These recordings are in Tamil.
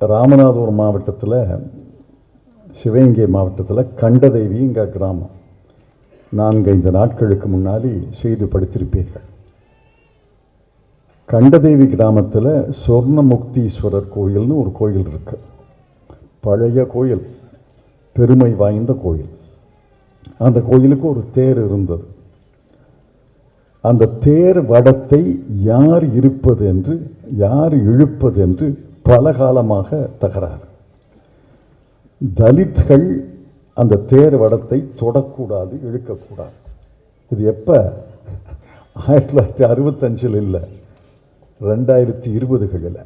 ராமநாதபுரம் மாவட்டத்தில், சிவகங்கை மாவட்டத்தில் கண்டதேவிங்கிற கிராமம் 4-5 நாட்களுக்கு முன்னாடி செய்து படித்திருப்பீர்கள். கண்டதேவி கிராமத்தில் சொர்ணமுக்தீஸ்வரர் கோயில்னு ஒரு கோயில் இருக்கு. பழைய கோயில், பெருமை வாய்ந்த கோயில். அந்த கோயிலுக்கு ஒரு தேர் இருந்தது. அந்த தேர் வடத்தை யார் இருப்பது என்று, யார் இழுப்பது என்று பல காலமாக தகராறு. தலித்கள் அந்த தேர் வடத்தை தொடக்கூடாது, இழுக்கக்கூடாது. இது எப்போ? 1965 இல்லை, 2020களில்.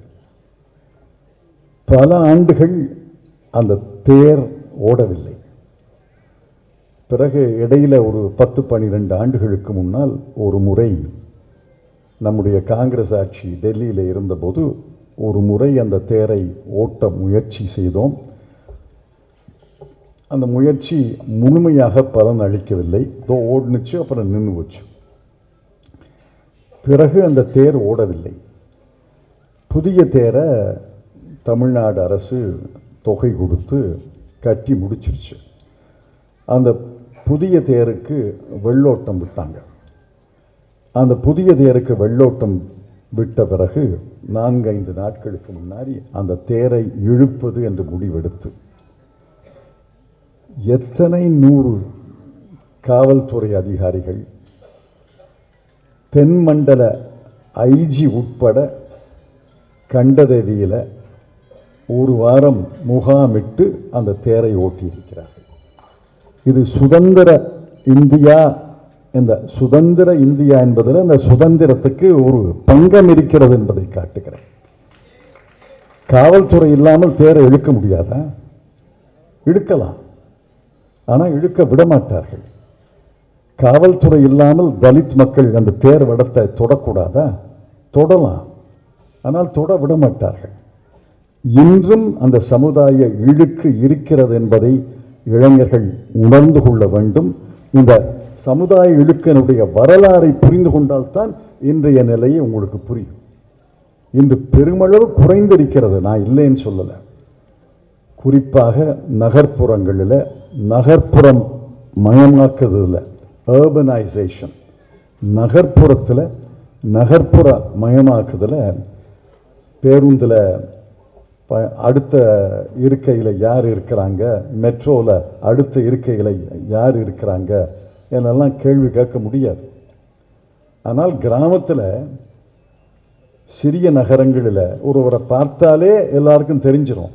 பல ஆண்டுகள் அந்த தேர் ஓடவில்லை. பிறகு இடையில் ஒரு 10-12 ஆண்டுகளுக்கு முன்னால் ஒரு முறை நம்முடைய காங்கிரஸ் ஆட்சி டெல்லியில் இருந்தபோது ஒரு முறை அந்த தேரை ஓட்ட முயற்சி செய்தோம். அந்த முயற்சி முழுமையாக பலன் அளிக்கவில்லை. இதோ ஓடுனுச்சு, அப்புறம் நின்று போச்சு. பிறகு அந்த தேர் ஓடவில்லை. புதிய தேரை தமிழ்நாடு அரசு தொகை கொடுத்து கட்டி முடிச்சிருச்சு. அந்த புதிய தேருக்கு வெள்ளோட்டம் விட்டாங்க. அந்த புதிய தேருக்கு வெள்ளோட்டம் விட்ட பிறகு 4-5 நாட்களுக்கு முன்னாடி அந்த தேரை இழுப்பது என்று முடிவெடுத்து எத்தனை 100 காவல்துறை அதிகாரிகள், தென்மண்டல ஐஜி உட்பட கண்டதேவியில் ஒரு வாரம் முகாமிட்டு அந்த தேரை ஓட்டியிருக்கிறார்கள். இது சுதந்திர இந்தியா, இந்த சுதந்திர இந்தியா என்பதில் அந்த சுதந்திரத்துக்கு ஒரு பங்கம் இருக்கிறது என்பதை காட்டுகிறேன். காவல்துறை இல்லாமல் தேரை இழுக்க முடியாதா? இழுக்கலாம், ஆனால் இழுக்க விடமாட்டார்கள். காவல்துறை இல்லாமல் தலித் மக்கள் அந்த தேர் வடத்தை தொடக்கூடாதா? தொடலாம், ஆனால் தொட விடமாட்டார்கள். இன்றும் அந்த சமுதாய இழுக்கு இருக்கிறது என்பதை இளைஞர்கள் உணர்ந்து கொள்ள வேண்டும். இந்த சமுதாய இழுக்கினுடைய வரலாறை புரிந்து கொண்டால்தான் இன்றைய நிலையை உங்களுக்கு புரியும். இன்று பெருமளவு குறைந்திருக்கிறது, நான் இல்லைன்னு சொல்லலை. குறிப்பாக நகர்ப்புறங்களில், நகர்ப்புறம் மயமாக்குறதுல, அர்பனைசேஷன், நகர்ப்புறத்தில் நகர்ப்புற மயமாக்குதல, பேருந்தில் அடுத்த இருக்கையில் யார் இருக்கிறாங்க, மெட்ரோவில் அடுத்த இருக்கையில் யார் இருக்கிறாங்க என்னெல்லாம் கேள்வி கேட்க முடியாது. ஆனால் கிராமத்தில், சிறிய நகரங்களில் ஒருவரை பார்த்தாலே எல்லாருக்கும் தெரிஞ்சிடும்,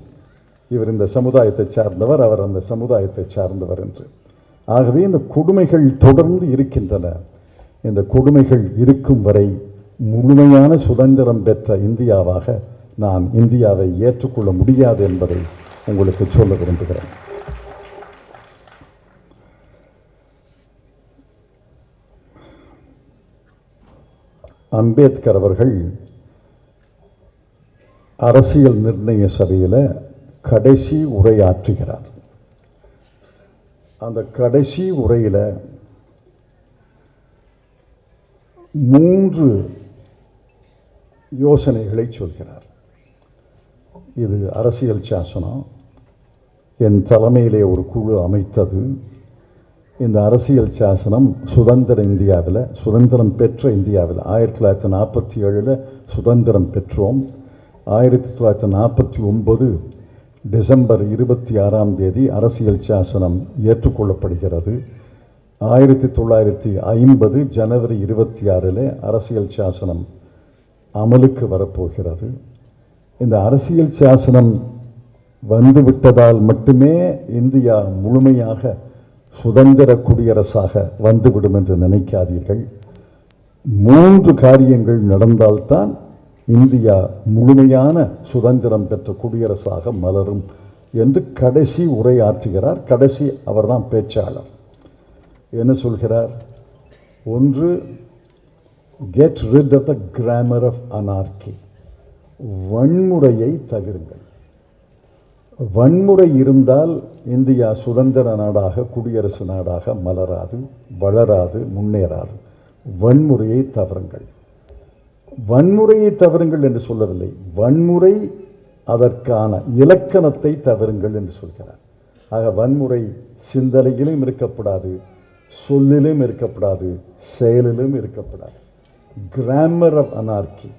இவர் இந்த சமுதாயத்தை சார்ந்தவர், அவர் அந்த சமுதாயத்தை சார்ந்தவர் என்று. ஆகவே இந்த கொடுமைகள் தொடர்ந்து இருக்கின்றன. இந்த கொடுமைகள் இருக்கும் வரை முழுமையான சுதந்திரம் பெற்ற இந்தியாவாக நான் இந்தியாவை ஏற்றுக்கொள்ள முடியாது என்பதை உங்களுக்கு சொல்ல விரும்புகிறேன். அம்பேத்கர் அவர்கள் அரசியல் நிர்ணய சபையில் கடைசி உரையாற்றுகிறார். அந்த கடைசி உரையில் 3 யோசனைகளை சொல்கிறார். இது அரசியல் சாசனம், என் தலைமையிலே ஒரு குழு அமைத்தது. இந்த அரசியல் சாசனம் சுதந்திர இந்தியாவில், சுதந்திரம் பெற்ற இந்தியாவில் 1947 சுதந்திரம் பெற்றோம். 1949 டிசம்பர் 26 அரசியல் சாசனம் ஏற்றுக்கொள்ளப்படுகிறது. 1950 ஜனவரி 26 அரசியல் சாசனம் அமலுக்கு வரப்போகிறது. இந்த அரசியல் சாசனம் வந்துவிட்டதால் மட்டுமே இந்தியா முழுமையாக சுதந்திர குடியரசாக வந்துவிடும் என்று நினைக்காதீர்கள். 3 காரியங்கள் நடந்தால்தான் இந்தியா முழுமையான சுதந்திரம் பெற்ற குடியரசாக மலரும் என்று கடைசி உரையாற்றுகிறார். கடைசி அவர்தான் பேச்சாளர். என்ன சொல்கிறார்? 1, get rid of the grammar of anarchy. வன்முறையை தவிருங்கள். வன்முறை இருந்தால் இந்தியா சுதந்திர நாடாக, குடியரசு நாடாக மலராது, வளராது, முன்னேறாது. வன்முறையை தவறுங்கள். வன்முறையை தவறுங்கள் என்று சொல்லவில்லை. வன்முறை அதற்கான இலக்கணத்தை தவறுங்கள் என்று சொல்கிறார். ஆக வன்முறை சிந்தனையிலும் இருக்கக்கூடாது, சொல்லிலும் இருக்கக்கூடாது, செயலிலும் இருக்கக்கூடாது. Grammar of anarchy.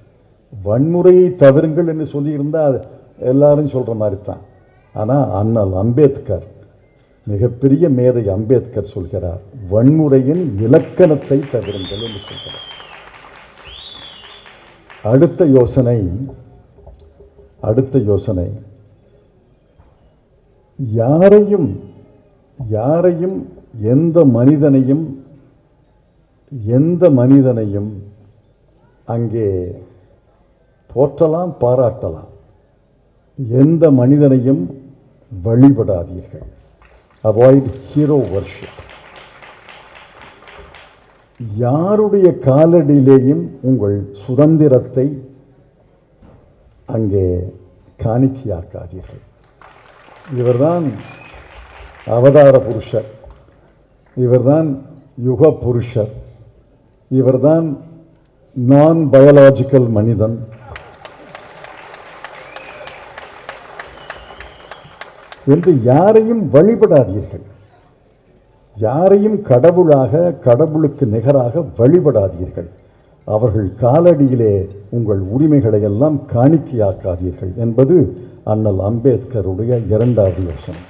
வன்முறையை தவறுங்கள் என்று சொல்லியிருந்தால் எல்லாரும் சொல்கிற மாதிரி தான். ஆனால் அண்ணல் அம்பேத்கர், மிகப்பெரிய மேதை அம்பேத்கர் சொல்கிறார், வன்முறையின் இலக்கணத்தை தவிருங்கள் என்று சொல்கிறார். அடுத்த யோசனை யாரையும் எந்த மனிதனையும் அங்கே போற்றலாம், பாராட்டலாம். எந்த மனிதனையும் வழிபடாதீர்கள். Avoid hero worship. யாருடைய காலடியிலேயும் உங்கள் சுதந்திரத்தை அங்கே காணிக்கையாக்காதீர்கள். இவர்தான் அவதார புருஷர், இவர்தான் யுக புருஷர், இவர்தான் நான் பயாலஜிக்கல் மனிதன் என்று யாரையும் வழிபடாதீர்கள். யாரையும் கடவுளுக்கு நிகராக வழிபடாதீர்கள். அவர்கள் காலடியிலே உங்கள் உரிமைகளை எல்லாம் காணிக்கையாக்காதீர்கள் என்பது அண்ணல் அம்பேத்கருடைய இரண்டாவது யோசனை.